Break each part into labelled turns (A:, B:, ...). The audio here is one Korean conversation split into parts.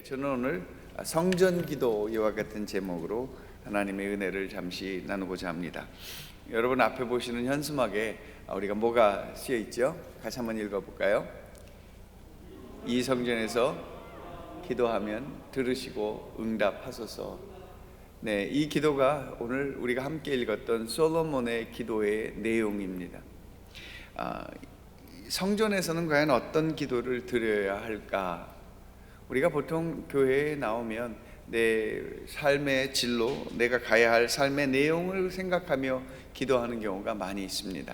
A: 저는 오늘 성전 기도 이와 같은 제목으로 하나님의 은혜를 잠시 나누고자 합니다. 여러분 앞에 보시는 현수막에 우리가 뭐가 쓰여 있죠? 같이 한번 읽어볼까요? 이 성전에서 기도하면 들으시고 응답하소서. 네, 이 기도가 오늘 우리가 함께 읽었던 솔로몬의 기도의 내용입니다. 성전에서는 과연 어떤 기도를 드려야 할까? 우리가 보통 교회에 나오면 내 삶의 진로, 내가 가야 할 삶의 내용을 생각하며 기도하는 경우가 많이 있습니다.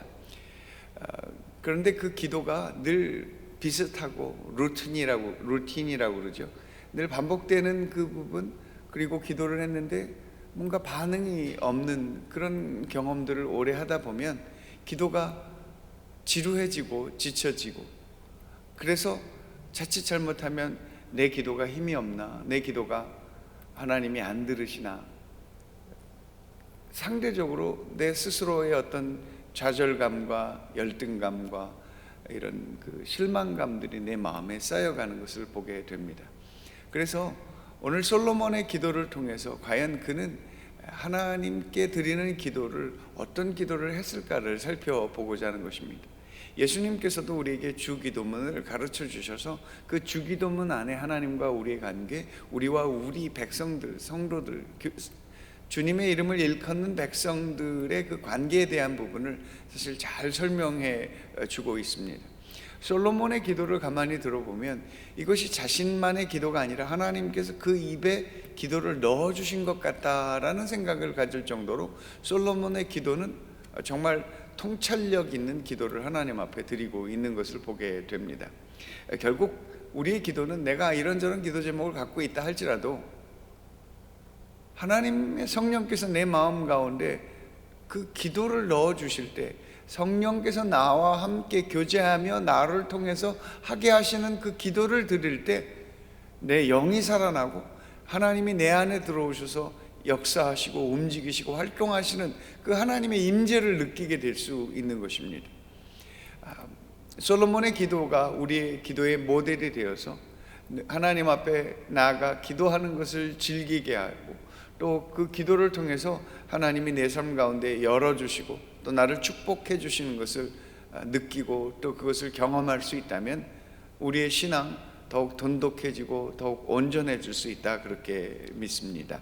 A: 그런데 그 기도가 늘 비슷하고 루틴이라고 그러죠. 늘 반복되는 그 부분, 그리고 기도를 했는데 뭔가 반응이 없는 그런 경험들을 오래 하다 보면 기도가 지루해지고 지쳐지고, 그래서 자칫 잘못하면 내 기도가 힘이 없나, 내 기도가 하나님이 안 들으시나, 상대적으로 내 스스로의 어떤 좌절감과 열등감과 이런 그 실망감들이 내 마음에 쌓여가는 것을 보게 됩니다. 그래서 오늘 솔로몬의 기도를 통해서 과연 그는 하나님께 드리는 기도를, 어떤 기도를 했을까를 살펴보고자 하는 것입니다. 예수님께서도 우리에게 주기도문을 가르쳐 주셔서 그 주기도문 안에 하나님과 우리의 관계, 우리와 우리 백성들, 성도들, 주님의 이름을 일컫는 백성들의 그 관계에 대한 부분을 사실 잘 설명해 주고 있습니다. 솔로몬의 기도를 가만히 들어보면 이것이 자신만의 기도가 아니라 하나님께서 그 입에 기도를 넣어주신 것 같다라는 생각을 가질 정도로 솔로몬의 기도는 정말 통찰력 있는 기도를 하나님 앞에 드리고 있는 것을 보게 됩니다. 결국 우리의 기도는 내가 이런저런 기도 제목을 갖고 있다 할지라도 하나님의 성령께서 내 마음 가운데 그 기도를 넣어주실 때, 성령께서 나와 함께 교제하며 나를 통해서 하게 하시는 그 기도를 드릴 때 내 영이 살아나고 하나님이 내 안에 들어오셔서 역사하시고 움직이시고 활동하시는 그 하나님의 임재를 느끼게 될 수 있는 것입니다. 솔로몬의 기도가 우리의 기도의 모델이 되어서 하나님 앞에 나아가 기도하는 것을 즐기게 하고, 또 그 기도를 통해서 하나님이 내 삶 가운데 열어주시고 또 나를 축복해 주시는 것을 느끼고 또 그것을 경험할 수 있다면 우리의 신앙 더욱 돈독해지고 더욱 온전해질 수 있다, 그렇게 믿습니다.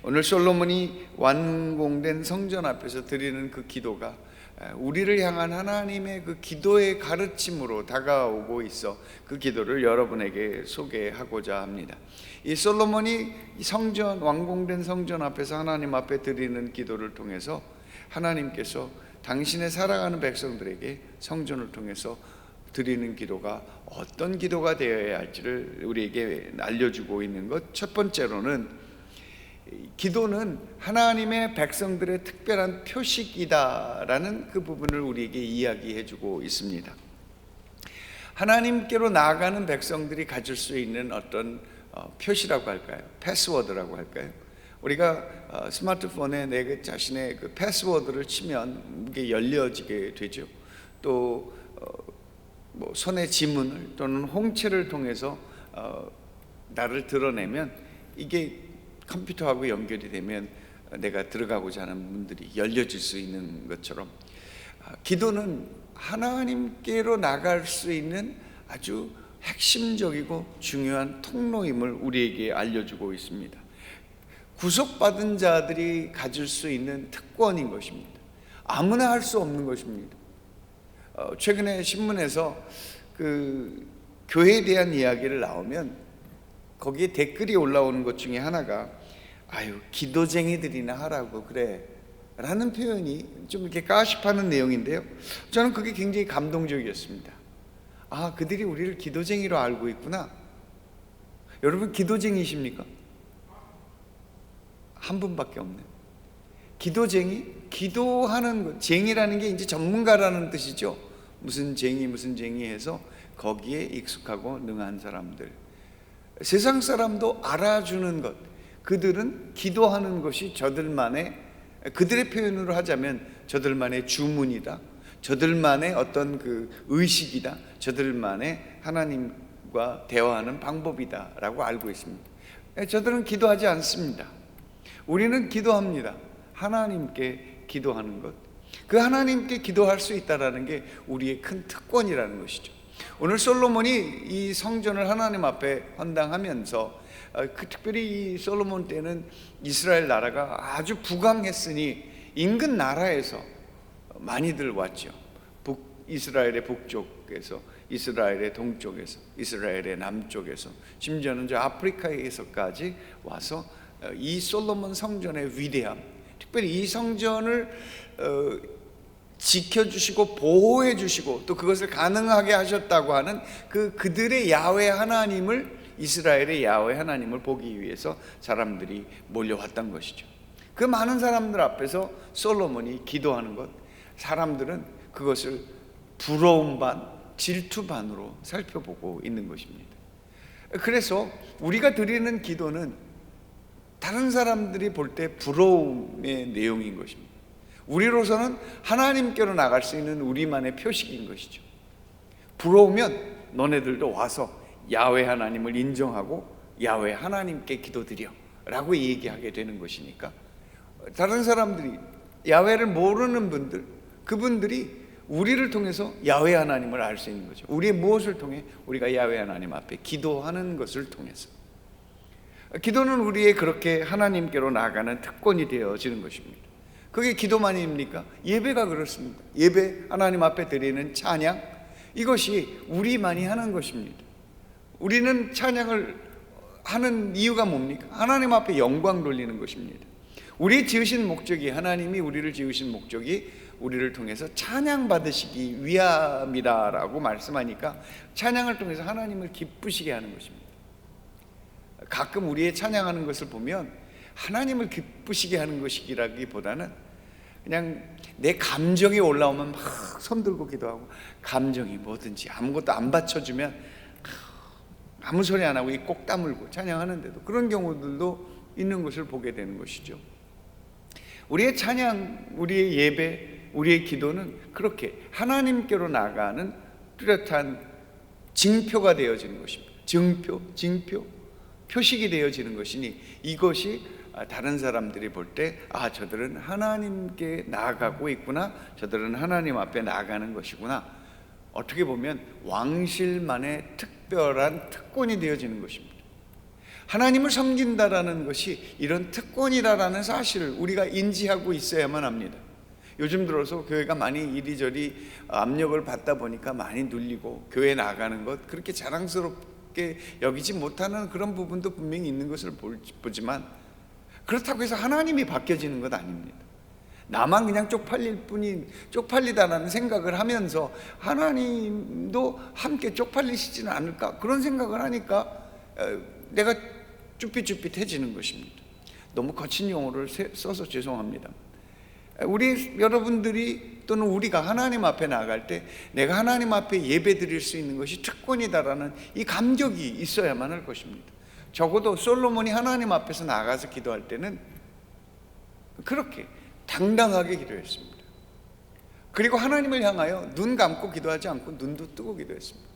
A: 오늘 솔로몬이 완공된 성전 앞에서 드리는 그 기도가 우리를 향한 하나님의 그 기도의 가르침으로 다가오고 있어 그 기도를 여러분에게 소개하고자 합니다. 이 솔로몬이 성전, 완공된 성전 앞에서 하나님 앞에 드리는 기도를 통해서 하나님께서 당신의 살아가는 백성들에게 성전을 통해서 드리는 기도가 어떤 기도가 되어야 할지를 우리에게 알려주고 있는 것. 첫 번째로는 기도는 하나님의 백성들의 특별한 표식이다라는 그 부분을 우리에게 이야기해 주고 있습니다. 하나님께로 나아가는 백성들이 가질 수 있는 어떤 표시라고 할까요? 패스워드라고 할까요? 우리가 스마트폰에 내 자신의 그 패스워드를 치면 이게 열려지게 되죠. 또 뭐 손의 지문을 또는 홍채를 통해서 나를 드러내면 이게 컴퓨터하고 연결이 되면 내가 들어가고자 하는 문들이 열려질 수 있는 것처럼 기도는 하나님께로 나갈 수 있는 아주 핵심적이고 중요한 통로임을 우리에게 알려주고 있습니다. 구속받은 자들이 가질 수 있는 특권인 것입니다. 아무나 할 수 없는 것입니다. 최근에 신문에서 그 교회에 대한 이야기를 나오면 거기에 댓글이 올라오는 것 중에 하나가 기도쟁이들이나 하라고 그래 라는 표현이 좀 이렇게 가십하는 내용인데요, 저는 그게 굉장히 감동적이었습니다. 그들이 우리를 기도쟁이로 알고 있구나. 여러분 기도쟁이십니까? 한 분밖에 없네요. 기도쟁이? 기도하는 것, 쟁이라는 게 이제 전문가라는 뜻이죠. 무슨 쟁이 해서 거기에 익숙하고 능한 사람들, 세상 사람도 알아주는 것, 그들은 기도하는 것이 저들만의, 그들의 표현으로 하자면 저들만의 주문이다, 저들만의 어떤 그 의식이다, 저들만의 하나님 하나님과 대화하는 방법이다라고 알고 있습니다. 저들은 기도하지 않습니다. 우리는 기도합니다. 하나님께 기도하는 것, 그 하나님께 기도할 수 있다라는 게 우리의 큰 특권이라는 것이죠. 오늘 솔로몬이 이 성전을 하나님 앞에 헌당하면서 특별히 이 솔로몬 때는 이스라엘 나라가 아주 부강했으니 인근 나라에서 많이들 왔죠. 이스라엘의 북쪽에서, 이스라엘의 동쪽에서, 이스라엘의 남쪽에서, 심지어는 저 아프리카에서까지 와서 이 솔로몬 성전의 위대함, 특별히 이 성전을 지켜주시고 보호해 주시고 또 그것을 가능하게 하셨다고 하는 그들의 야훼 하나님을, 이스라엘의 야훼 하나님을 보기 위해서 사람들이 몰려왔던 것이죠. 그 많은 사람들 앞에서 솔로몬이 기도하는 것, 사람들은 그것을 부러움 반, 질투 반으로 살펴보고 있는 것입니다. 그래서 우리가 드리는 기도는 다른 사람들이 볼 때 부러움의 내용인 것입니다. 우리로서는 하나님께로 나갈 수 있는 우리만의 표식인 것이죠. 부러우면 너네들도 와서 야훼 하나님을 인정하고 야훼 하나님께 기도드려 라고 얘기하게 되는 것이니까, 다른 사람들이, 야훼를 모르는 분들, 그분들이 우리를 통해서 야훼 하나님을 알 수 있는 거죠. 우리의 무엇을 통해? 우리가 야훼 하나님 앞에 기도하는 것을 통해서. 기도는 우리의 그렇게 하나님께로 나아가는 특권이 되어지는 것입니다. 그게 기도만입니까? 예배가 그렇습니다. 예배, 하나님 앞에 드리는 찬양, 이것이 우리만이 하는 것입니다. 우리는 찬양을 하는 이유가 뭡니까? 하나님 앞에 영광 돌리는 것입니다. 우리 지으신 목적이, 하나님이 우리를 지으신 목적이 우리를 통해서 찬양 받으시기 위함이다라고 말씀하니까 찬양을 통해서 하나님을 기쁘시게 하는 것입니다. 가끔 우리의 찬양하는 것을 보면 하나님을 기쁘시게 하는 것이라기보다는 그냥 내 감정이 올라오면 막 손들고 기도하고, 감정이 뭐든지 아무것도 안 받쳐주면 아무 소리 안 하고 꼭 다물고 찬양하는데도 그런 경우들도 있는 것을 보게 되는 것이죠. 우리의 찬양, 우리의 예배, 우리의 기도는 그렇게 하나님께로 나아가는 뚜렷한 징표가 되어지는 것입니다. 징표, 표식이 되어지는 것이니 이것이 다른 사람들이 볼 때 저들은 하나님께 나아가고 있구나, 저들은 하나님 앞에 나아가는 것이구나, 어떻게 보면 왕실만의 특별한 특권이 되어지는 것입니다. 하나님을 섬긴다라는 것이 이런 특권이라는 사실을 우리가 인지하고 있어야만 합니다. 요즘 들어서 교회가 많이 이리저리 압력을 받다 보니까 많이 눌리고 교회 나가는 것 그렇게 자랑스럽게 여기지 못하는 그런 부분도 분명히 있는 것을 보지만, 그렇다고 해서 하나님이 바뀌어지는 것 아닙니다. 나만 그냥 쪽팔리다라는 생각을 하면서 하나님도 함께 쪽팔리시지는 않을까, 그런 생각을 하니까 내가 쭈삣쭈삣해지는 것입니다. 너무 거친 용어를 써서 죄송합니다. 우리 여러분들이 또는 우리가 하나님 앞에 나아갈 때 내가 하나님 앞에 예배 드릴 수 있는 것이 특권이다라는 이 감격이 있어야만 할 것입니다. 적어도 솔로몬이 하나님 앞에서 나가서 기도할 때는 그렇게 당당하게 기도했습니다. 그리고 하나님을 향하여 눈 감고 기도하지 않고 눈도 뜨고 기도했습니다.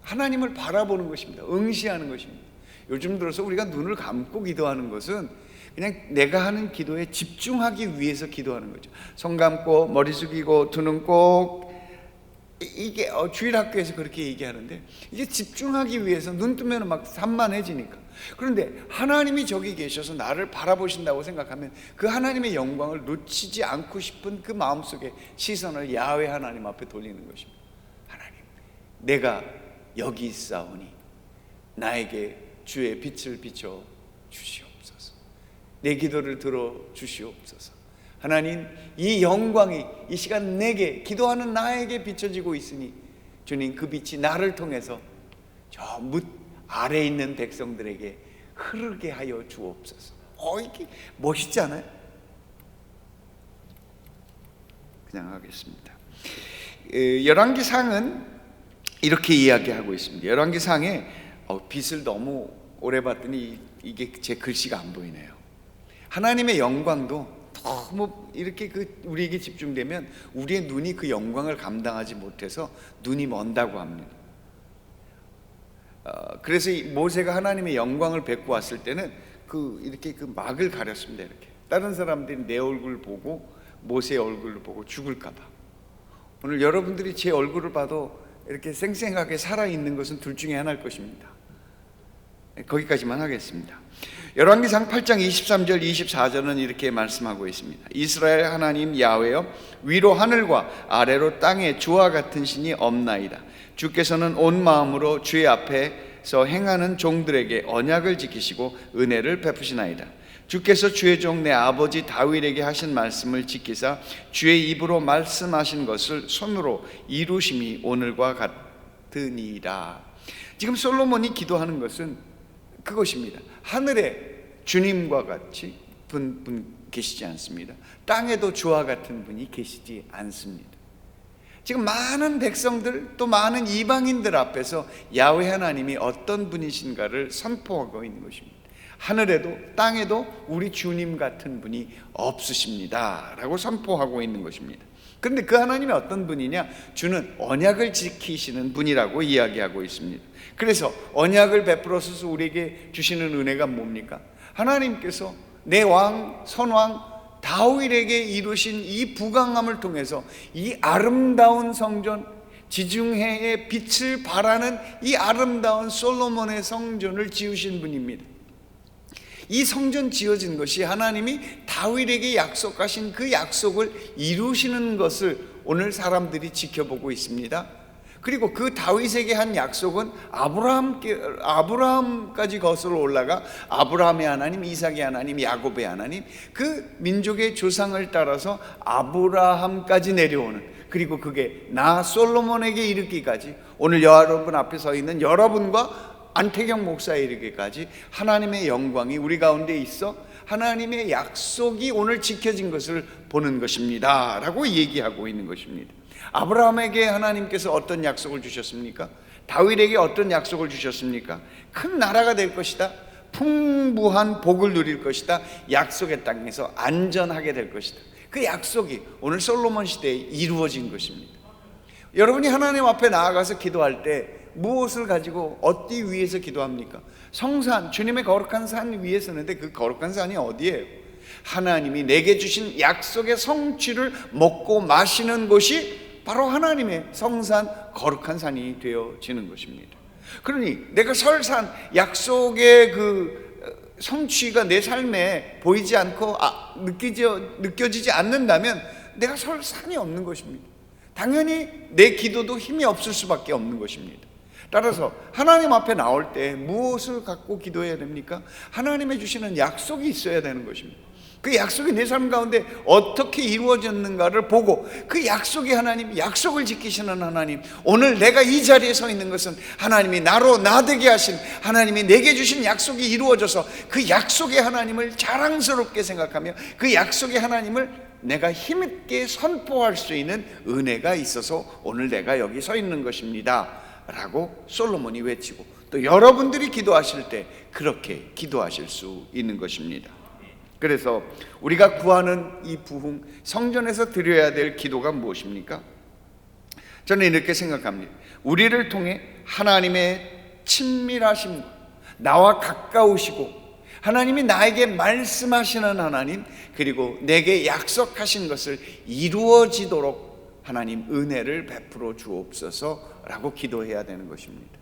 A: 하나님을 바라보는 것입니다. 응시하는 것입니다. 요즘 들어서 우리가 눈을 감고 기도하는 것은 그냥 내가 하는 기도에 집중하기 위해서 기도하는 거죠. 손 감고 머리 숙이고 두 눈 꼭, 이게 주일학교에서 그렇게 얘기하는데, 이게 집중하기 위해서 눈 뜨면 막 산만해지니까. 그런데 하나님이 저기 계셔서 나를 바라보신다고 생각하면 그 하나님의 영광을 놓치지 않고 싶은 그 마음속에 시선을 야훼 하나님 앞에 돌리는 것입니다. 하나님, 내가 여기 있사오니 나에게 주의 빛을 비춰 주시옵소서. 내 기도를 들어 주시옵소서. 하나님, 이 영광이 이 시간 내게, 기도하는 나에게 비춰지고 있으니 주님, 그 빛이 나를 통해서 저 아래에 있는 백성들에게 흐르게 하여 주옵소서. 이게 멋있지 않아요? 그냥 하겠습니다. 열왕기상은 이렇게 이야기하고 있습니다. 열왕기상에 빛을 너무 오래 봤더니 이게 제 글씨가 안 보이네요. 하나님의 영광도 너무 이렇게 우리에게 집중되면 우리의 눈이 그 영광을 감당하지 못해서 눈이 먼다고 합니다. 그래서 모세가 하나님의 영광을 뵙고 왔을 때는 이렇게 막을 가렸습니다. 이렇게 다른 사람들이 내 얼굴 보고 모세의 얼굴을 보고 죽을까 봐. 오늘 여러분들이 제 얼굴을 봐도 이렇게 쌩쌩하게 살아있는 것은 둘 중에 하나일 것입니다. 거기까지만 하겠습니다. 열왕기상 8장 23절 24절은 이렇게 말씀하고 있습니다. 이스라엘 하나님 야훼여, 위로 하늘과 아래로 땅에 주와 같은 신이 없나이다. 주께서는 온 마음으로 주의 앞에서 행하는 종들에게 언약을 지키시고 은혜를 베푸시나이다. 주께서 주의 종 내 아버지 다윗에게 하신 말씀을 지키사 주의 입으로 말씀하신 것을 손으로 이루심이 오늘과 같으니라. 지금 솔로몬이 기도하는 것은 그것입니다. 하늘에 주님과 같이 분 계시지 않습니다. 땅에도 주와 같은 분이 계시지 않습니다. 지금 많은 백성들 또 많은 이방인들 앞에서 야훼 하나님이 어떤 분이신가를 선포하고 있는 것입니다. 하늘에도 땅에도 우리 주님 같은 분이 없으십니다 라고 선포하고 있는 것입니다. 그런데 그 하나님이 어떤 분이냐? 주는 언약을 지키시는 분이라고 이야기하고 있습니다. 그래서 언약을 베풀어서 우리에게 주시는 은혜가 뭡니까? 하나님께서 내 왕 선왕 다윗에게 이루신 이 부강함을 통해서 이 아름다운 성전, 지중해의 빛을 발하는 이 아름다운 솔로몬의 성전을 지으신 분입니다. 이 성전 지어진 것이 하나님이 다윗에게 약속하신 그 약속을 이루시는 것을 오늘 사람들이 지켜보고 있습니다. 그리고 그 다윗에게 한 약속은 아브라함까지 거슬러 올라가 아브라함의 하나님, 이삭의 하나님, 야곱의 하나님, 그 민족의 조상을 따라서 아브라함까지 내려오는, 그리고 그게 나 솔로몬에게 이르기까지, 오늘 여러분 앞에 서 있는 여러분과 안태경 목사에 이르기까지 하나님의 영광이 우리 가운데 있어 하나님의 약속이 오늘 지켜진 것을 보는 것입니다 라고 얘기하고 있는 것입니다. 아브라함에게 하나님께서 어떤 약속을 주셨습니까? 다윗에게 어떤 약속을 주셨습니까? 큰 나라가 될 것이다, 풍부한 복을 누릴 것이다, 약속의 땅에서 안전하게 될 것이다. 그 약속이 오늘 솔로몬 시대에 이루어진 것입니다. 여러분이 하나님 앞에 나아가서 기도할 때 무엇을 가지고 어디 위에서 기도합니까? 성산, 주님의 거룩한 산 위에 서는데 그 거룩한 산이 어디예요? 하나님이 내게 주신 약속의 성취를 먹고 마시는 곳이 바로 하나님의 성산, 거룩한 산이 되어지는 것입니다. 그러니 내가 설 산, 약속의 그 성취가 내 삶에 보이지 않고 느껴지지 않는다면 내가 설 산이 없는 것입니다. 당연히 내 기도도 힘이 없을 수밖에 없는 것입니다. 따라서 하나님 앞에 나올 때 무엇을 갖고 기도해야 됩니까? 하나님의 주시는 약속이 있어야 되는 것입니다. 그 약속이 내 삶 가운데 어떻게 이루어졌는가를 보고 그 약속이 하나님, 약속을 지키시는 하나님, 오늘 내가 이 자리에 서 있는 것은 하나님이 나로 나되게 하신, 하나님이 내게 주신 약속이 이루어져서 그 약속의 하나님을 자랑스럽게 생각하며 그 약속의 하나님을 내가 힘있게 선포할 수 있는 은혜가 있어서 오늘 내가 여기 서 있는 것입니다 라고 솔로몬이 외치고, 또 여러분들이 기도하실 때 그렇게 기도하실 수 있는 것입니다. 그래서 우리가 구하는 이 부흥, 성전에서 드려야 될 기도가 무엇입니까? 저는 이렇게 생각합니다. 우리를 통해 하나님의 친밀하심과 나와 가까우시고 하나님이 나에게 말씀하시는 하나님, 그리고 내게 약속하신 것을 이루어지도록 하나님 은혜를 베풀어 주옵소서라고 기도해야 되는 것입니다.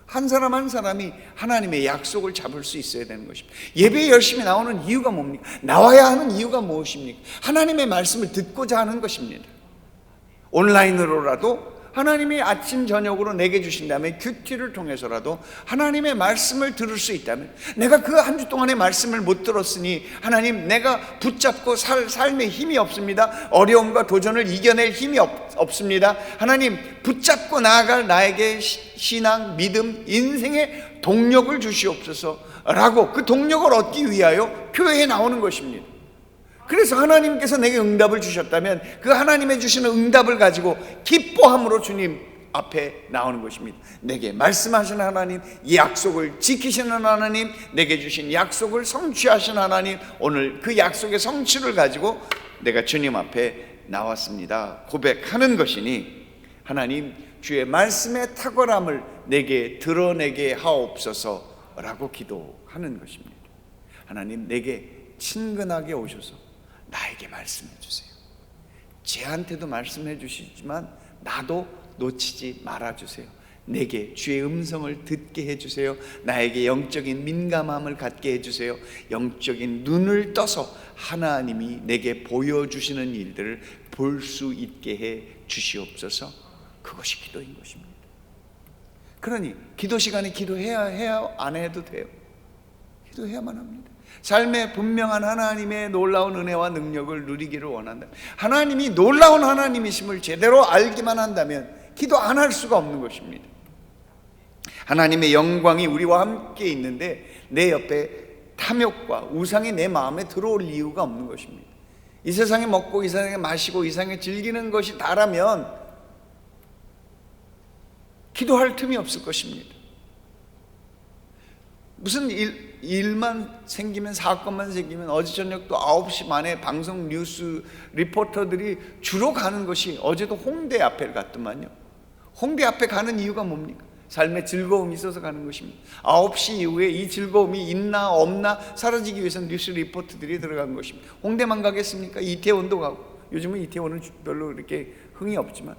A: 한 사람 한 사람이 하나님의 약속을 잡을 수 있어야 되는 것입니다. 예배에 열심히 나오는 이유가 뭡니까? 나와야 하는 이유가 무엇입니까? 하나님의 말씀을 듣고자 하는 것입니다. 온라인으로라도 하나님이 아침 저녁으로 내게 주신다면 큐티를 통해서라도 하나님의 말씀을 들을 수 있다면, 내가 그 한 주 동안의 말씀을 못 들었으니 하나님 내가 붙잡고 삶에 힘이 없습니다. 어려움과 도전을 이겨낼 힘이 없습니다. 하나님 붙잡고 나아갈 나에게 신앙, 믿음, 인생의 동력을 주시옵소서 라고 그 동력을 얻기 위하여 교회에 나오는 것입니다. 그래서 하나님께서 내게 응답을 주셨다면 그 하나님의 주시는 응답을 가지고 기뻐함으로 주님 앞에 나오는 것입니다. 내게 말씀하시는 하나님, 이 약속을 지키시는 하나님, 내게 주신 약속을 성취하신 하나님, 오늘 그 약속의 성취를 가지고 내가 주님 앞에 나왔습니다 고백하는 것이니, 하나님 주의 말씀의 탁월함을 내게 드러내게 하옵소서라고 기도하는 것입니다. 하나님, 내게 친근하게 오셔서 나에게 말씀해 주세요. 쟤한테도 말씀해 주시지만 나도 놓치지 말아 주세요. 내게 주의 음성을 듣게 해주세요. 나에게 영적인 민감함을 갖게 해주세요. 영적인 눈을 떠서 하나님이 내게 보여주시는 일들을 볼 수 있게 해 주시옵소서. 그것이 기도인 것입니다. 그러니 기도 시간에 기도해야 안 해도 돼요. 기도해야만 합니다. 삶에 분명한 하나님의 놀라운 은혜와 능력을 누리기를 원한다. 하나님이 놀라운 하나님이심을 제대로 알기만 한다면 기도 안 할 수가 없는 것입니다. 하나님의 영광이 우리와 함께 있는데 내 옆에 탐욕과 우상이 내 마음에 들어올 이유가 없는 것입니다. 이 세상에 먹고 이 세상에 마시고 이 세상에 즐기는 것이 다라면 기도할 틈이 없을 것입니다. 무슨 일만 생기면, 사건만 생기면 어제 저녁도 9시 반에 방송 뉴스 리포터들이 주로 가는 것이, 어제도 홍대 앞에 갔더만요. 홍대 앞에 가는 이유가 뭡니까? 삶의 즐거움이 있어서 가는 것입니다. 9시 이후에 이 즐거움이 있나 없나 사라지기 위해서 뉴스 리포트들이 들어간 것입니다. 홍대만 가겠습니까? 이태원도 가고, 요즘은 이태원은 별로 그렇게 흥이 없지만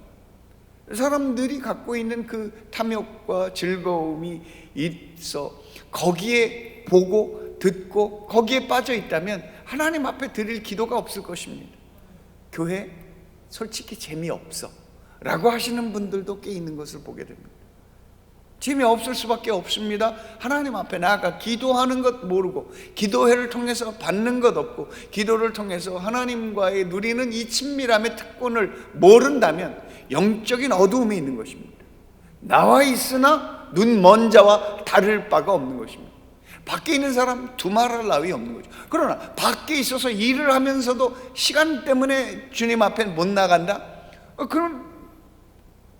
A: 사람들이 갖고 있는 그 탐욕과 즐거움이 있어 거기에 보고 듣고 거기에 빠져 있다면 하나님 앞에 드릴 기도가 없을 것입니다. 교회 솔직히 재미없어 라고 하시는 분들도 꽤 있는 것을 보게 됩니다. 재미없을 수밖에 없습니다. 하나님 앞에 나아가 기도하는 것 모르고, 기도회를 통해서 받는 것 없고, 기도를 통해서 하나님과의 누리는 이 친밀함의 특권을 모른다면 영적인 어두움에 있는 것입니다. 나와 있으나 눈 먼 자와 다를 바가 없는 것입니다. 밖에 있는 사람 두말할 나위 없는 거죠. 그러나 밖에 있어서 일을 하면서도 시간 때문에 주님 앞에 못 나간다? 그런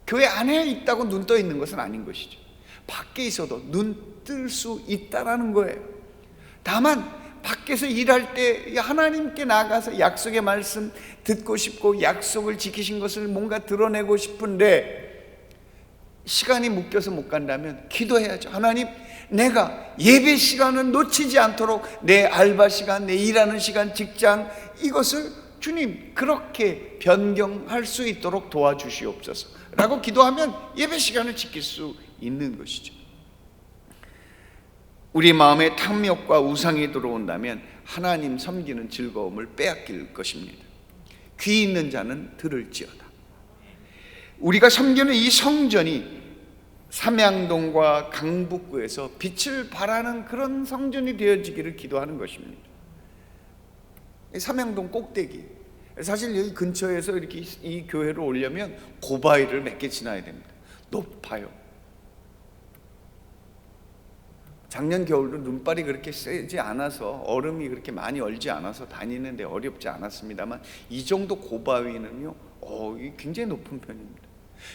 A: 교회 안에 있다고 눈 떠 있는 것은 아닌 것이죠. 밖에 있어도 눈 뜰 수 있다라는 거예요. 다만 밖에서 일할 때 하나님께 나가서 약속의 말씀 듣고 싶고 약속을 지키신 것을 뭔가 드러내고 싶은데 시간이 묶여서 못 간다면 기도해야죠. 하나님, 내가 예배 시간을 놓치지 않도록 내 알바 시간, 내 일하는 시간, 직장, 이것을 주님 그렇게 변경할 수 있도록 도와주시옵소서 라고 기도하면 예배 시간을 지킬 수 있는 것이죠. 우리 마음에 탐욕과 우상이 들어온다면 하나님 섬기는 즐거움을 빼앗길 것입니다. 귀 있는 자는 들을지어다. 우리가 섬기는 이 성전이 삼양동과 강북구에서 빛을 발하는 그런 성전이 되어지기를 기도하는 것입니다. 삼양동 꼭대기, 사실 여기 근처에서 이렇게 이 교회를 오려면 고바위를 몇 개 지나야 됩니다. 높아요. 작년 겨울도 눈발이 그렇게 세지 않아서, 얼음이 그렇게 많이 얼지 않아서 다니는데 어렵지 않았습니다만 이 정도 고바위는요 굉장히 높은 편입니다.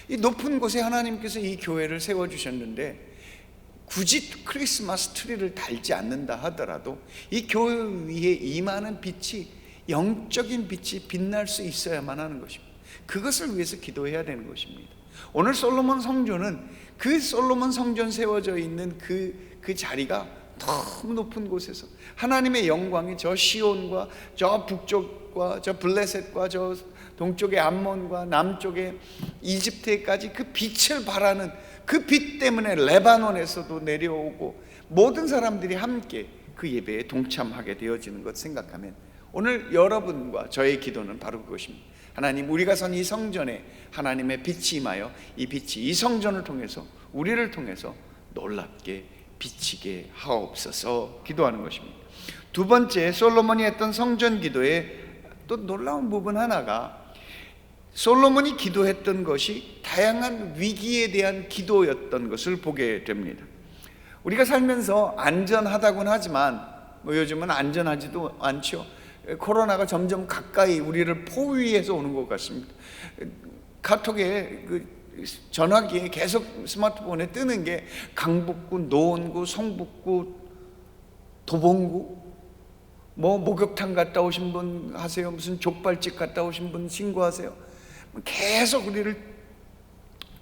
A: 이 높은 곳에 하나님께서 이 교회를 세워주셨는데 굳이 크리스마스 트리를 달지 않는다 하더라도 이 교회 위에 임하는 빛이, 영적인 빛이 빛날 수 있어야만 하는 것입니다. 그것을 위해서 기도해야 되는 것입니다. 오늘 솔로몬 성전은 그 솔로몬 성전 세워져 있는 그 자리가 너무 높은 곳에서 하나님의 영광이 저 시온과 저 북쪽과 저 블레셋과 저 동쪽의 암몬과 남쪽의 이집트에까지 그 빛을 발하는 그 빛 때문에 레바논에서도 내려오고 모든 사람들이 함께 그 예배에 동참하게 되어지는 것 생각하면 오늘 여러분과 저의 기도는 바로 그것입니다. 하나님, 우리가 선 이 성전에 하나님의 빛이 임하여 이 빛이 이 성전을 통해서 우리를 통해서 놀랍게 비치게 하옵소서 기도하는 것입니다. 두 번째, 솔로몬이 했던 성전 기도의 또 놀라운 부분 하나가, 솔로몬이 기도했던 것이 다양한 위기에 대한 기도였던 것을 보게 됩니다. 우리가 살면서 안전하다고는 하지만 요즘은 안전하지도 않죠. 코로나가 점점 가까이 우리를 포위해서 오는 것 같습니다. 카톡에 전화기에 계속 스마트폰에 뜨는 게 강북구, 노원구, 성북구, 도봉구, 목욕탕 갔다 오신 분 하세요, 무슨 족발집 갔다 오신 분 신고하세요. 계속 우리를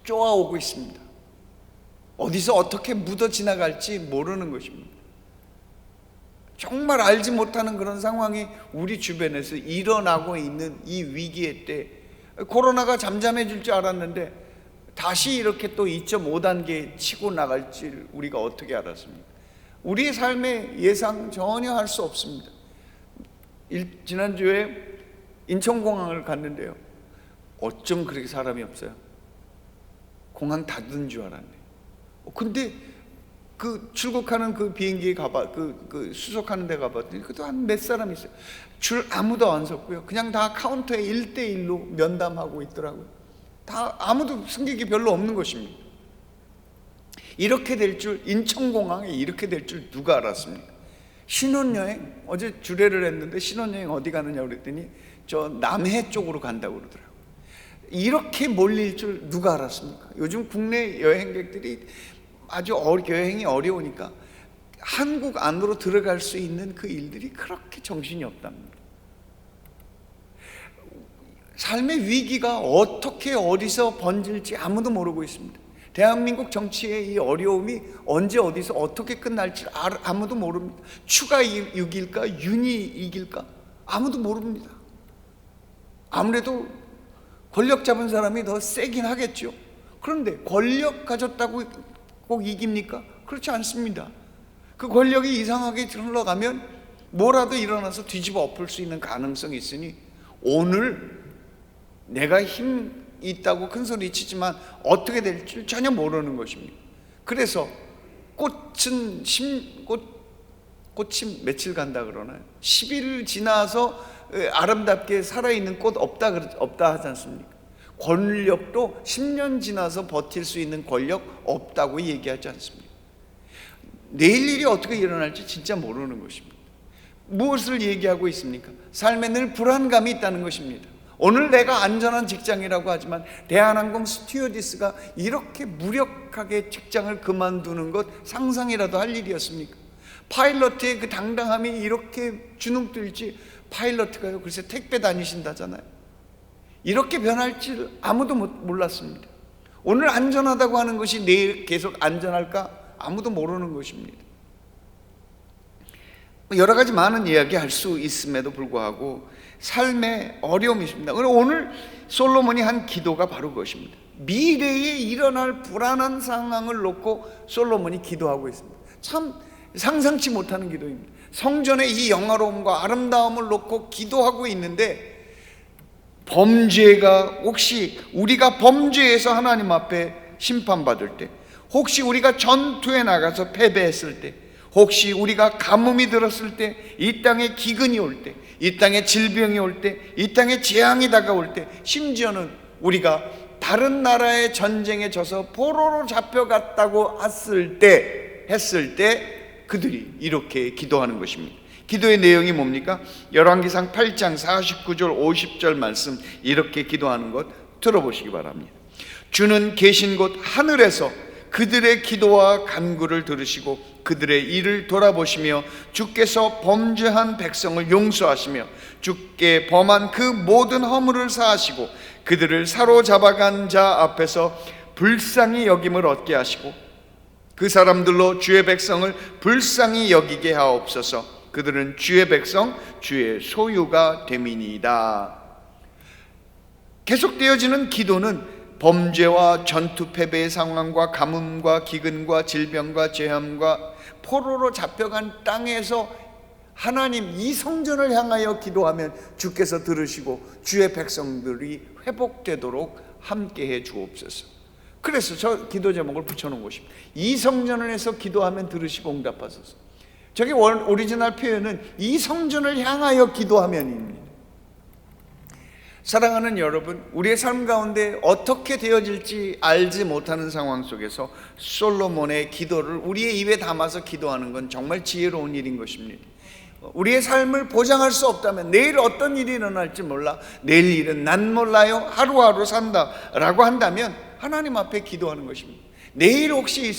A: 쪼아오고 있습니다. 어디서 어떻게 묻어 지나갈지 모르는 것입니다. 정말 알지 못하는 그런 상황이 우리 주변에서 일어나고 있는 이 위기의 때, 코로나가 잠잠해질 줄 알았는데 다시 이렇게 또 2.5단계 치고 나갈 줄 우리가 어떻게 알았습니까? 우리의 삶의 예상 전혀 할 수 없습니다. 지난주에 인천공항을 갔는데요, 어쩜 그렇게 사람이 없어요? 공항 닫은 줄 알았네. 근데 그 출국하는 그 비행기에 그 수속하는 데 가봤더니 그것도 한 몇 사람 있어요. 줄 아무도 안 섰고요, 그냥 다 카운터에 1대1로 면담하고 있더라고요. 다 아무도 승객이 별로 없는 것입니다. 이렇게 될 줄, 인천공항에 이렇게 될 줄 누가 알았습니까? 신혼여행, 어제 주례를 했는데 신혼여행 어디 가느냐고 그랬더니 저 남해 쪽으로 간다고 그러더라고요. 이렇게 몰릴 줄 누가 알았습니까? 요즘 국내 여행객들이 아주 여행이 어려우니까 한국 안으로 들어갈 수 있는 그 일들이 그렇게 정신이 없답니다. 삶의 위기가 어떻게 어디서 번질지 아무도 모르고 있습니다. 대한민국 정치의 이 어려움이 언제 어디서 어떻게 끝날지 아무도 모릅니다. 추가 6일까 윤이 이길까 아무도 모릅니다. 아무래도 권력 잡은 사람이 더 세긴 하겠죠. 그런데 권력 가졌다고 꼭 이깁니까? 그렇지 않습니다. 그 권력이 이상하게 흘러가면 뭐라도 일어나서 뒤집어 엎을 수 있는 가능성이 있으니 오늘 내가 힘 있다고 큰 소리 치지만 어떻게 될지 전혀 모르는 것입니다. 그래서 꽃이 며칠 간다 그러나요? 10일 지나서 아름답게 살아있는 꽃 없다 하지 않습니까? 권력도 10년 지나서 버틸 수 있는 권력 없다고 얘기하지 않습니까? 내일 일이 어떻게 일어날지 진짜 모르는 것입니다. 무엇을 얘기하고 있습니까? 삶에 늘 불안감이 있다는 것입니다. 오늘 내가 안전한 직장이라고 하지만 대한항공 스튜어디스가 이렇게 무력하게 직장을 그만두는 것 상상이라도 할 일이었습니까? 파일럿의 그 당당함이 이렇게 주눅들지, 파일럿가요 글쎄 택배 다니신다잖아요. 이렇게 변할 줄 아무도 몰랐습니다. 오늘 안전하다고 하는 것이 내일 계속 안전할까 아무도 모르는 것입니다. 여러 가지 많은 이야기 할 수 있음에도 불구하고 삶의 어려움이 있습니다. 오늘 솔로몬이 한 기도가 바로 그것입니다. 미래에 일어날 불안한 상황을 놓고 솔로몬이 기도하고 있습니다. 참 상상치 못하는 기도입니다. 성전의 이 영화로움과 아름다움을 놓고 기도하고 있는데, 범죄가 혹시 우리가 범죄해서 하나님 앞에 심판받을 때, 혹시 우리가 전투에 나가서 패배했을 때, 혹시 우리가 가뭄이 들었을 때, 이 땅에 기근이 올 때, 이 땅에 질병이 올 때, 이 땅에 재앙이 다가올 때, 심지어는 우리가 다른 나라의 전쟁에 져서 포로로 잡혀갔다고 했을 때 그들이 이렇게 기도하는 것입니다. 기도의 내용이 뭡니까? 열왕기상 8장 49절 50절 말씀, 이렇게 기도하는 것 들어보시기 바랍니다. 주는 계신 곳 하늘에서 그들의 기도와 간구를 들으시고 그들의 일을 돌아보시며 주께서 범죄한 백성을 용서하시며 주께 범한 그 모든 허물을 사하시고 그들을 사로잡아간 자 앞에서 불쌍히 여김을 얻게 하시고 그 사람들로 주의 백성을 불쌍히 여기게 하옵소서. 그들은 주의 백성, 주의 소유가 됨이니이다. 계속되어지는 기도는 범죄와 전투 패배의 상황과 가뭄과 기근과 질병과 재함과 포로로 잡혀간 땅에서 하나님 이 성전을 향하여 기도하면 주께서 들으시고 주의 백성들이 회복되도록 함께해 주옵소서. 그래서 저 기도 제목을 붙여놓은 것입니다. 이 성전을 해서 기도하면 들으시고 응답하소서. 저게 오리지널 표현은 이 성전을 향하여 기도하면입니다. 사랑하는 여러분, 우리의 삶 가운데 어떻게 되어질지 알지 못하는 상황 속에서 솔로몬의 기도를 우리의 입에 담아서 기도하는 건 정말 지혜로운 일인 것입니다. 우리의 삶을 보장할 수 없다면, 내일 어떤 일이 일어날지 몰라, 내일 일은 난 몰라요, 하루하루 산다라고 한다면 하나님 앞에 기도하는 것입니다. 내일 혹시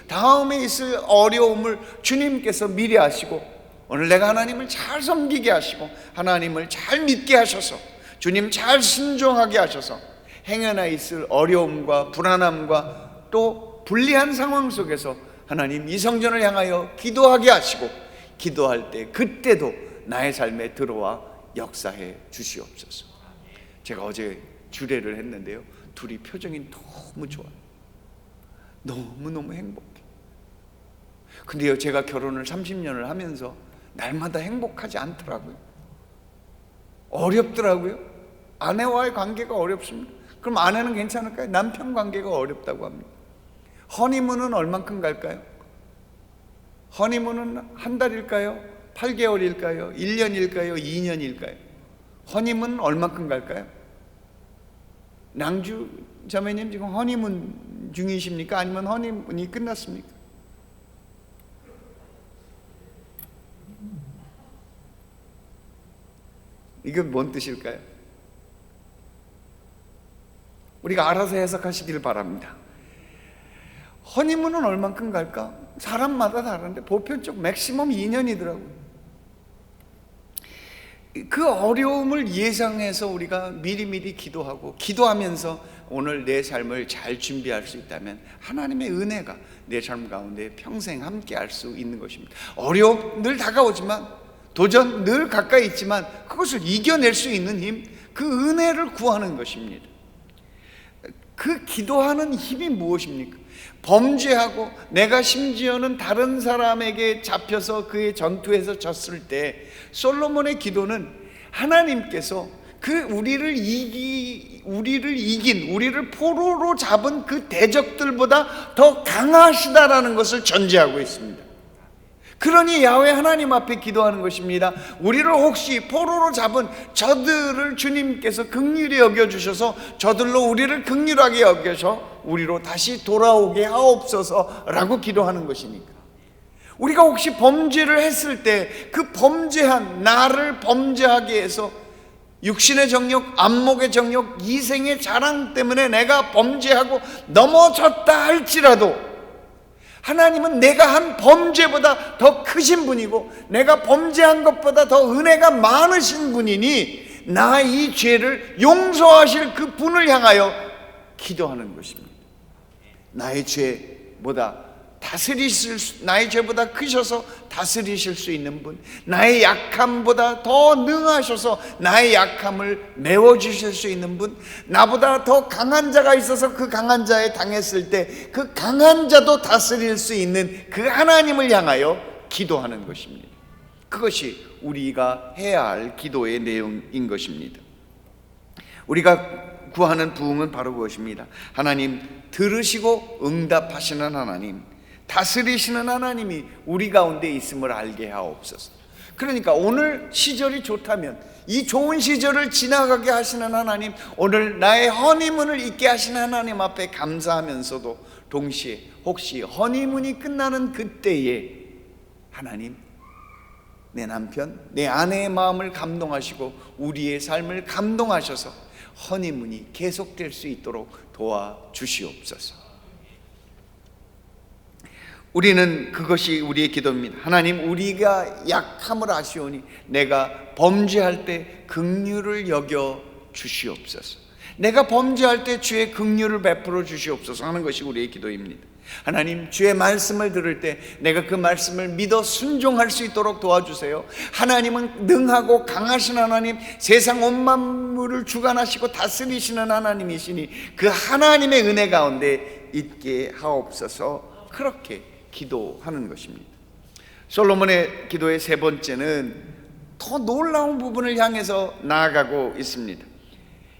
A: 다음에 있을 어려움을 주님께서 미리 아시고 오늘 내가 하나님을 잘 섬기게 하시고 하나님을 잘 믿게 하셔서 주님 잘 순종하게 하셔서 행여나 있을 어려움과 불안함과 또 불리한 상황 속에서 하나님 이 성전을 향하여 기도하게 하시고, 기도할 때 그때도 나의 삶에 들어와 역사해 주시옵소서. 제가 어제 주례를 했는데요, 둘이 표정이 너무 좋아요. 너무너무 행복해. 근데요, 제가 결혼을 30년을 하면서 날마다 행복하지 않더라고요. 어렵더라고요. 아내와의 관계가 어렵습니다. 그럼 아내는 괜찮을까요? 남편 관계가 어렵다고 합니다. 허니문은 얼만큼 갈까요? 허니문은 한 달일까요? 8개월일까요? 1년일까요? 2년일까요? 허니문은 얼만큼 갈까요? 낭주 자매님 지금 허니문 중이십니까? 아니면 허니문이 끝났습니까? 이건 뭔 뜻일까요? 우리가 알아서 해석하시길 바랍니다. 허니문은 얼만큼 갈까? 사람마다 다른데 보편적 맥시멈 2년이더라고요. 그 어려움을 예상해서 우리가 미리미리 기도하고, 기도하면서 오늘 내 삶을 잘 준비할 수 있다면 하나님의 은혜가 내 삶 가운데 평생 함께 할 수 있는 것입니다. 어려움 늘 다가오지만, 도전 늘 가까이 있지만 그것을 이겨낼 수 있는 힘, 그 은혜를 구하는 것입니다. 그 기도하는 힘이 무엇입니까? 범죄하고 내가 심지어는 다른 사람에게 잡혀서 그의 전투에서 졌을 때 솔로몬의 기도는 하나님께서 그 우리를 이긴, 우리를 포로로 잡은 그 대적들보다 더 강하시다라는 것을 전제하고 있습니다. 그러니 야훼 하나님 앞에 기도하는 것입니다. 우리를 혹시 포로로 잡은 저들을 주님께서 긍휼히 여겨주셔서 저들로 우리를 긍휼하게 여겨서 우리로 다시 돌아오게 하옵소서라고 기도하는 것이니까. 우리가 혹시 범죄를 했을 때 그 범죄한 나를 범죄하게 해서 육신의 정욕, 안목의 정욕, 이생의 자랑 때문에 내가 범죄하고 넘어졌다 할지라도 하나님은 내가 한 범죄보다 더 크신 분이고 내가 범죄한 것보다 더 은혜가 많으신 분이니 나 이 죄를 용서하실 그 분을 향하여 기도하는 것입니다. 나의 죄보다 나의 죄보다 크셔서 다스리실 수 있는 분, 나의 약함보다 더 능하셔서 나의 약함을 메워주실 수 있는 분, 나보다 더 강한 자가 있어서 그 강한 자에 당했을 때 그 강한 자도 다스릴 수 있는 그 하나님을 향하여 기도하는 것입니다. 그것이 우리가 해야 할 기도의 내용인 것입니다. 우리가 구하는 부흥은 바로 그것입니다. 하나님 들으시고 응답하시는 하나님, 다스리시는 하나님이 우리 가운데 있음을 알게 하옵소서. 그러니까 오늘 시절이 좋다면 이 좋은 시절을 지나가게 하시는 하나님, 오늘 나의 허니문을 잊게 하시는 하나님 앞에 감사하면서도 동시에 혹시 허니문이 끝나는 그때에 하나님, 내 남편, 내 아내의 마음을 감동하시고 우리의 삶을 감동하셔서 허니문이 계속될 수 있도록 도와주시옵소서. 우리는 그것이 우리의 기도입니다. 하나님, 우리가 약함을 아시오니 내가 범죄할 때 긍휼을 여겨 주시옵소서. 내가 범죄할 때 주의 긍휼을 베풀어 주시옵소서 하는 것이 우리의 기도입니다. 하나님, 주의 말씀을 들을 때 내가 그 말씀을 믿어 순종할 수 있도록 도와주세요. 하나님은 능하고 강하신 하나님, 세상 온 만물을 주관하시고 다스리시는 하나님이시니 그 하나님의 은혜 가운데 있게 하옵소서. 그렇게 기도하는 것입니다. 솔로몬의 기도의 세 번째는 더 놀라운 부분을 향해서 나아가고 있습니다.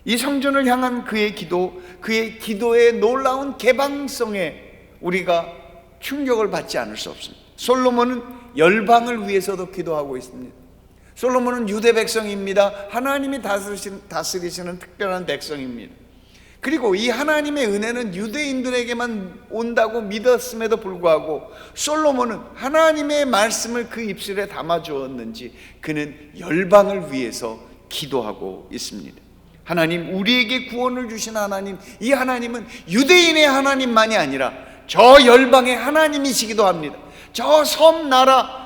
A: 이 성전을 향한 그의 기도, 그의 기도의 놀라운 개방성에 우리가 충격을 받지 않을 수 없습니다. 솔로몬은 열방을 위해서도 기도하고 있습니다. 솔로몬은 유대 백성입니다. 하나님이 다스리시는 특별한 백성입니다. 그리고 이 하나님의 은혜는 유대인들에게만 온다고 믿었음에도 불구하고 솔로몬은 하나님의 말씀을 그 입술에 담아주었는지 그는 열방을 위해서 기도하고 있습니다. 하나님, 우리에게 구원을 주신 하나님, 이 하나님은 유대인의 하나님만이 아니라 저 열방의 하나님이시기도 합니다. 저 섬나라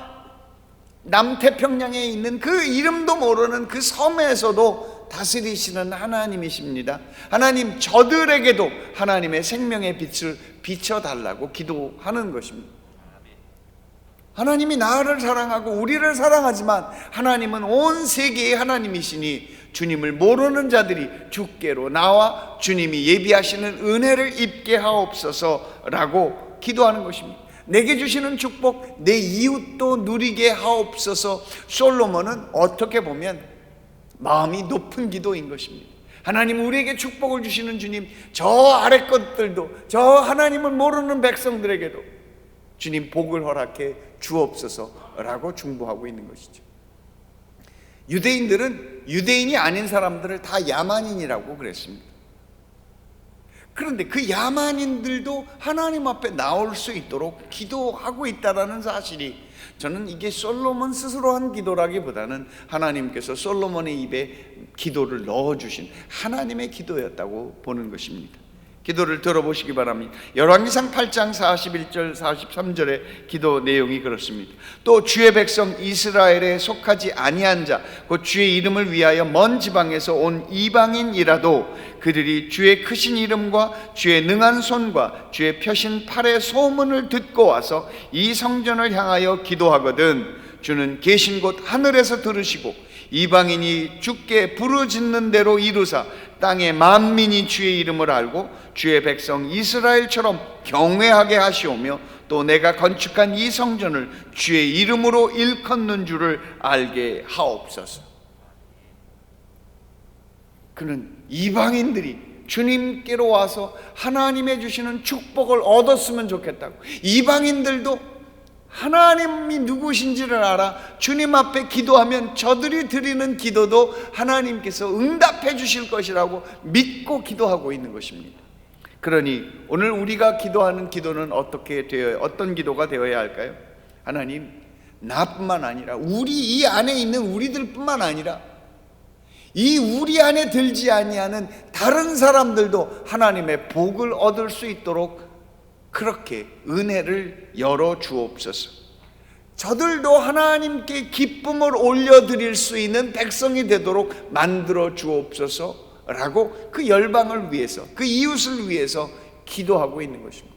A: 남태평양에 있는 그 이름도 모르는 그 섬에서도 다스리시는 하나님이십니다. 하나님, 저들에게도 하나님의 생명의 빛을 비춰달라고 기도하는 것입니다. 하나님이 나를 사랑하고 우리를 사랑하지만 하나님은 온 세계의 하나님이시니 주님을 모르는 자들이 주께로 나와 주님이 예비하시는 은혜를 입게 하옵소서라고 기도하는 것입니다. 내게 주시는 축복 내 이웃도 누리게 하옵소서. 솔로몬은 어떻게 보면 마음이 높은 기도인 것입니다. 하나님, 우리에게 축복을 주시는 주님, 저 아래 것들도, 저 하나님을 모르는 백성들에게도 주님 복을 허락해 주옵소서라고 중보하고 있는 것이죠. 유대인들은 유대인이 아닌 사람들을 다 야만인이라고 그랬습니다. 그런데 그 야만인들도 하나님 앞에 나올 수 있도록 기도하고 있다는 사실이, 저는 이게 솔로몬 스스로 한 기도라기보다는 하나님께서 솔로몬의 입에 기도를 넣어주신 하나님의 기도였다고 보는 것입니다. 기도를 들어보시기 바랍니다. 열왕기상 8장 41절 43절의 기도 내용이 그렇습니다. 또 주의 백성 이스라엘에 속하지 아니한 자, 곧 주의 이름을 위하여 먼 지방에서 온 이방인이라도 그들이 주의 크신 이름과 주의 능한 손과 주의 펴신 팔의 소문을 듣고 와서 이 성전을 향하여 기도하거든 주는 계신 곳 하늘에서 들으시고 이방인이 주께 부르짖는 대로 이루사 땅의 만민이 주의 이름을 알고 주의 백성 이스라엘처럼 경외하게 하시오며 또 내가 건축한 이 성전을 주의 이름으로 일컫는 줄을 알게 하옵소서. 그는 이방인들이 주님께로 와서 하나님의 주시는 축복을 얻었으면 좋겠다고, 이방인들도 하나님이 누구신지를 알아 주님 앞에 기도하면 저들이 드리는 기도도 하나님께서 응답해 주실 것이라고 믿고 기도하고 있는 것입니다. 그러니 오늘 우리가 기도하는 기도는 어떤 기도가 되어야 할까요? 하나님, 나뿐만 아니라 우리 이 안에 있는 우리들뿐만 아니라 이 우리 안에 들지 아니하는 다른 사람들도 하나님의 복을 얻을 수 있도록 그렇게 은혜를 열어 주옵소서. 저들도 하나님께 기쁨을 올려드릴 수 있는 백성이 되도록 만들어 주옵소서라고 그 열방을 위해서, 그 이웃을 위해서 기도하고 있는 것입니다.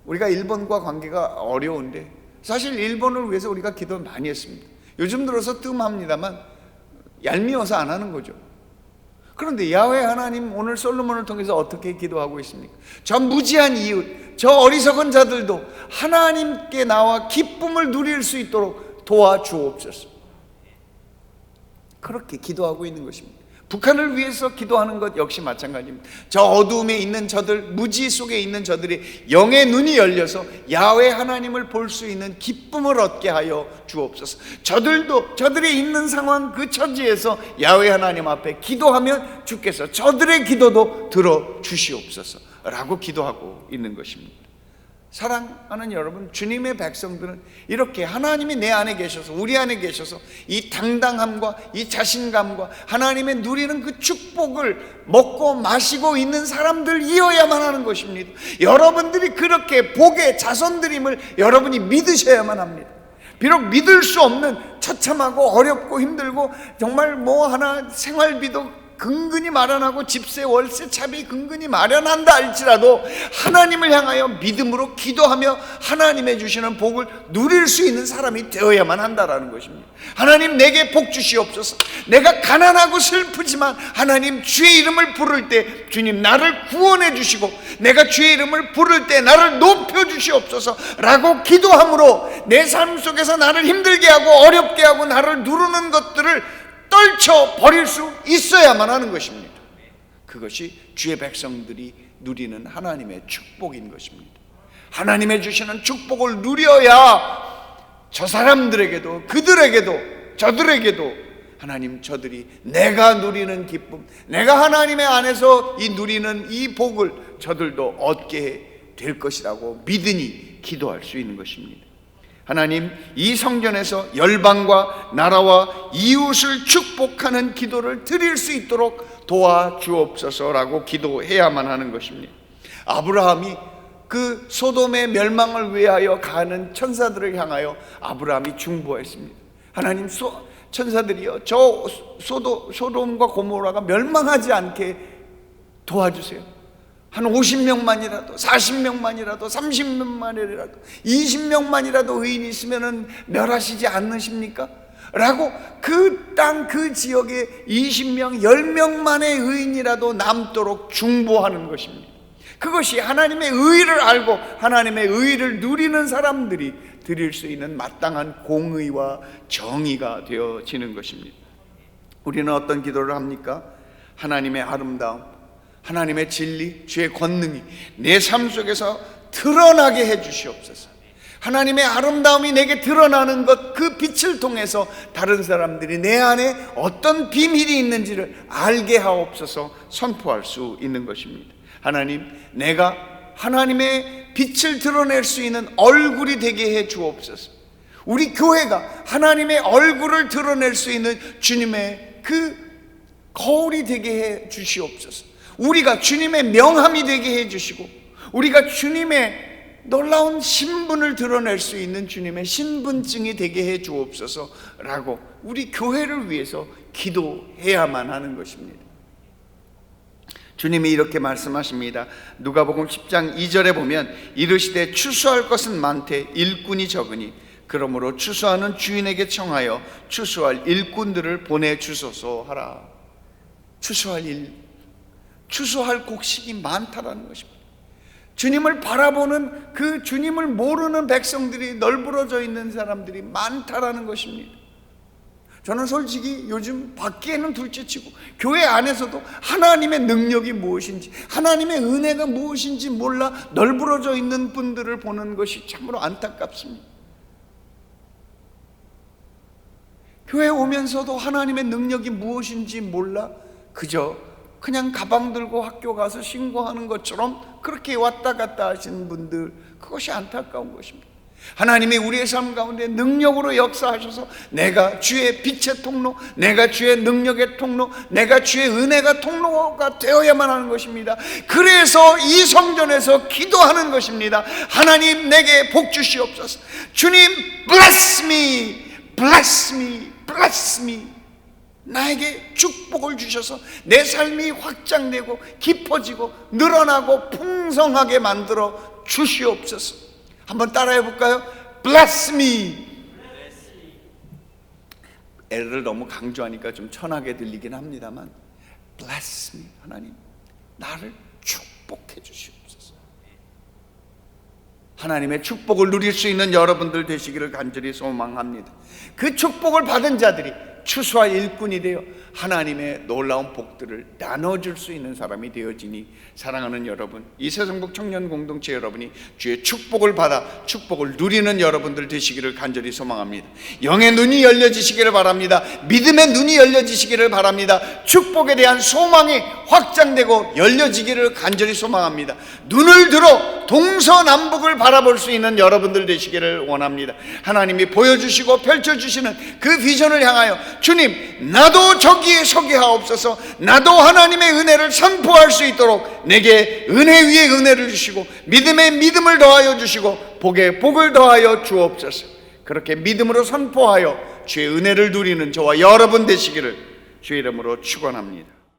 A: 우리가 일본과 관계가 어려운데 사실 일본을 위해서 우리가 기도 많이 했습니다. 요즘 들어서 뜸합니다만 얄미워서 안 하는 거죠. 그런데 야훼 하나님 오늘 솔로몬을 통해서 어떻게 기도하고 있습니까? 저 무지한 이웃, 저 어리석은 자들도 하나님께 나와 기쁨을 누릴 수 있도록 도와주옵소서. 그렇게 기도하고 있는 것입니다. 북한을 위해서 기도하는 것 역시 마찬가지입니다. 저 어두움에 있는 저들, 무지 속에 있는 저들이 영의 눈이 열려서 야훼 하나님을 볼 수 있는 기쁨을 얻게 하여 주옵소서. 저들도 저들이 있는 상황 그 처지에서 야훼 하나님 앞에 기도하면 주께서 저들의 기도도 들어주시옵소서 라고 기도하고 있는 것입니다. 사랑하는 여러분, 주님의 백성들은 이렇게 하나님이 내 안에 계셔서, 우리 안에 계셔서 이 당당함과 이 자신감과 하나님의 누리는 그 축복을 먹고 마시고 있는 사람들이어야만 하는 것입니다. 여러분들이 그렇게 복의 자손들임을 여러분이 믿으셔야만 합니다. 비록 믿을 수 없는 처참하고 어렵고 힘들고 정말 뭐 하나 생활비도 근근히 마련하고 집세 월세 차비 근근히 마련한다 할지라도 하나님을 향하여 믿음으로 기도하며 하나님의 주시는 복을 누릴 수 있는 사람이 되어야만 한다라는 것입니다. 하나님, 내게 복 주시옵소서. 내가 가난하고 슬프지만 하나님, 주의 이름을 부를 때 주님 나를 구원해 주시고 내가 주의 이름을 부를 때 나를 높여 주시옵소서 라고 기도함으로 내 삶 속에서 나를 힘들게 하고 어렵게 하고 나를 누르는 것들을 떨쳐버릴 수 있어야만 하는 것입니다. 그것이 주의 백성들이 누리는 하나님의 축복인 것입니다. 하나님의 주시는 축복을 누려야 저 사람들에게도, 그들에게도, 저들에게도 하나님, 저들이 내가 누리는 기쁨, 내가 하나님의 안에서 이 누리는 이 복을 저들도 얻게 될 것이라고 믿으니 기도할 수 있는 것입니다. 하나님, 이 성전에서 열방과 나라와 이웃을 축복하는 기도를 드릴 수 있도록 도와주옵소서라고 기도해야만 하는 것입니다. 아브라함이 그 소돔의 멸망을 위하여 가는 천사들을 향하여 아브라함이 중보했습니다. 하나님, 천사들이여 저 소돔과 고모라가 멸망하지 않게 도와주세요. 한 50명만이라도 40명만이라도 30명만이라도 20명만이라도 의인이 있으면 멸하시지 않으십니까? 라고 그 땅 그 지역에 20명 10명만의 의인이라도 남도록 중보하는 것입니다. 그것이 하나님의 의를 알고 하나님의 의를 누리는 사람들이 드릴 수 있는 마땅한 공의와 정의가 되어지는 것입니다. 우리는 어떤 기도를 합니까? 하나님의 아름다움, 하나님의 진리, 주의 권능이 내 삶 속에서 드러나게 해 주시옵소서. 하나님의 아름다움이 내게 드러나는 것, 그 빛을 통해서 다른 사람들이 내 안에 어떤 비밀이 있는지를 알게 하옵소서 선포할 수 있는 것입니다. 하나님, 내가 하나님의 빛을 드러낼 수 있는 얼굴이 되게 해 주옵소서. 우리 교회가 하나님의 얼굴을 드러낼 수 있는 주님의 그 거울이 되게 해 주시옵소서. 우리가 주님의 명함이 되게 해 주시고 우리가 주님의 놀라운 신분을 드러낼 수 있는 주님의 신분증이 되게 해 주옵소서라고 우리 교회를 위해서 기도해야만 하는 것입니다. 주님이 이렇게 말씀하십니다. 누가복음 10장 2절에 보면 이르시되 추수할 것은 많되 일꾼이 적으니 그러므로 추수하는 주인에게 청하여 추수할 일꾼들을 보내주소서 하라. 추수할 곡식이 많다라는 것입니다. 주님을 바라보는 그 주님을 모르는 백성들이 널브러져 있는 사람들이 많다라는 것입니다. 저는 솔직히 요즘 밖에는 둘째치고 교회 안에서도 하나님의 능력이 무엇인지 하나님의 은혜가 무엇인지 몰라 널브러져 있는 분들을 보는 것이 참으로 안타깝습니다. 교회 오면서도 하나님의 능력이 무엇인지 몰라 그냥 가방 들고 학교 가서 신고하는 것처럼 그렇게 왔다 갔다 하시는 분들, 그것이 안타까운 것입니다. 하나님이 우리의 삶 가운데 능력으로 역사하셔서 내가 주의 빛의 통로, 내가 주의 능력의 통로, 내가 주의 은혜가 통로가 되어야만 하는 것입니다. 그래서 이 성전에서 기도하는 것입니다. 하나님, 내게 복 주시옵소서. 주님, bless me, bless me, bless me. 나에게 축복을 주셔서 내 삶이 확장되고 깊어지고 늘어나고 풍성하게 만들어 주시옵소서. 한번 따라해 볼까요? Bless me. L을 너무 강조하니까 좀 천하게 들리긴 합니다만 Bless me. 하나님, 나를 축복해 주시옵소서. 하나님의 축복을 누릴 수 있는 여러분들 되시기를 간절히 소망합니다. 그 축복을 받은 자들이 추수할 일꾼이 되어 하나님의 놀라운 복들을 나눠줄 수 있는 사람이 되어지니, 사랑하는 여러분, 이 새성북 청년 공동체 여러분이 주의 축복을 받아 축복을 누리는 여러분들 되시기를 간절히 소망합니다. 영의 눈이 열려지시기를 바랍니다. 믿음의 눈이 열려지시기를 바랍니다. 축복에 대한 소망이 확장되고 열려지기를 간절히 소망합니다. 눈을 들어 동서남북을 바라볼 수 있는 여러분들 되시기를 원합니다. 하나님이 보여주시고 펼쳐주시는 그 비전을 향하여 주님, 나도 저기에 서게 하옵소서. 나도 하나님의 은혜를 선포할 수 있도록 내게 은혜 위에 은혜를 주시고 믿음에 믿음을 더하여 주시고 복에 복을 더하여 주옵소서. 그렇게 믿음으로 선포하여 주의 은혜를 누리는 저와 여러분 되시기를 주의 이름으로 축원합니다.